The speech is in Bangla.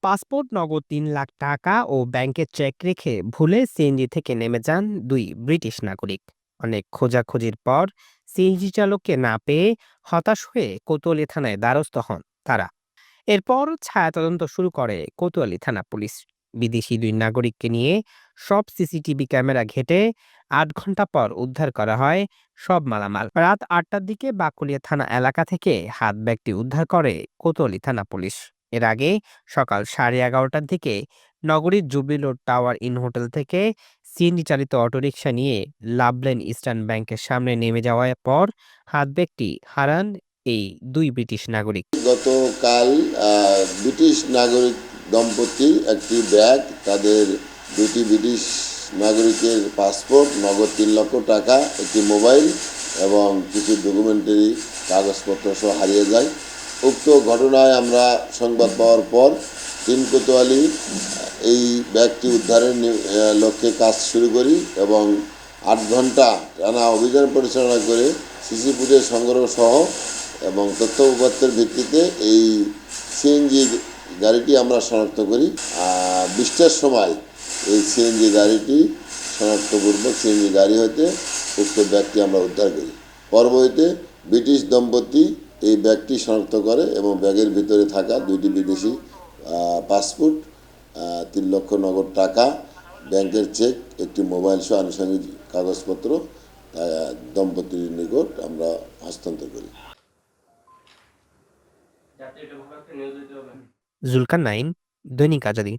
পাসপোর্ট, নগদ ৩ লাখ টাকা ও ব্যাংকের চেক রেখে ভুলে সিএনজি থেকে নেমে যান দুই ব্রিটিশ নাগরিক। অনেক খোঁজাখুঁজির পর সিএনজি চালককে না পেয়ে হতাশ হয়ে কোতোয়ালি থানায় দ্বারস্থ হন তারা। এরপর ছায়া তদন্ত শুরু করে কোতোয়ালি থানা পুলিশ। বিদেশি দুই নাগরিককে নিয়ে সব সিসিটিভি ক্যামেরা ঘেটে ৮ ঘন্টা পর উদ্ধার করা হয় সব মালামাল। রাত ৮টার দিকে বাকুলিয়া থানা এলাকা থেকে হাত ব্যাগটি উদ্ধার করে কোতোয়ালি থানা পুলিশ। এর আগে সকাল 11:30টার দিকে নগরীর jubilee road tower in hotel থেকে সিএনজি চালিত অটোরিকশা নিয়ে লাভলেন ইস্টার্ন ব্যাংকের সামনে নেমে যাওয়ার পর হাত ব্যাগটি হারান এই দুই ব্রিটিশ নাগরিক। গতকাল ব্রিটিশ নাগরিক দম্পতির একটি ব্যাগ, তাদের দুটি ব্রিটিশ নাগরিকের পাসপোর্ট, নগদ 3 লক্ষ টাকা, একটি মোবাইল এবং কিছু ডকুমেন্টারি কাগজপত্র সহ হারিয়ে যায়। উক্ত ঘটনায় আমরা সংবাদ পাওয়ার পর কোতোয়ালি এই ব্যাগটি উদ্ধারের লক্ষ্যে কাজ শুরু করি এবং 8 ঘন্টা টানা অভিযান পরিচালনা করে সিসি ফুটেজ সংগ্রহ সহ এবং তথ্য উপাত্তের ভিত্তিতে এই সিএনজি গাড়িটি আমরা শনাক্ত করি। 20টার সময় এই সিএনজি গাড়িটি শনাক্তপূর্বক সিএনজি গাড়ি হতে উক্ত ব্যাগটি আমরা উদ্ধার করি। পরবর্তীতে ব্রিটিশ দম্পতি এই ব্যাগটি শনাক্ত করে এবং ব্যাগের ভিতরে থাকা দুইটি বিদেশি পাসপোর্ট, 3 লক্ষ নগদ টাকা, ব্যাংকের চেক, একটি মোবাইল সহ আনুষঙ্গিক কাগজপত্র দম্পতির নিকট আমরা হস্তান্তর করি। জুলকার নাইন, দৈনিক আজাদী।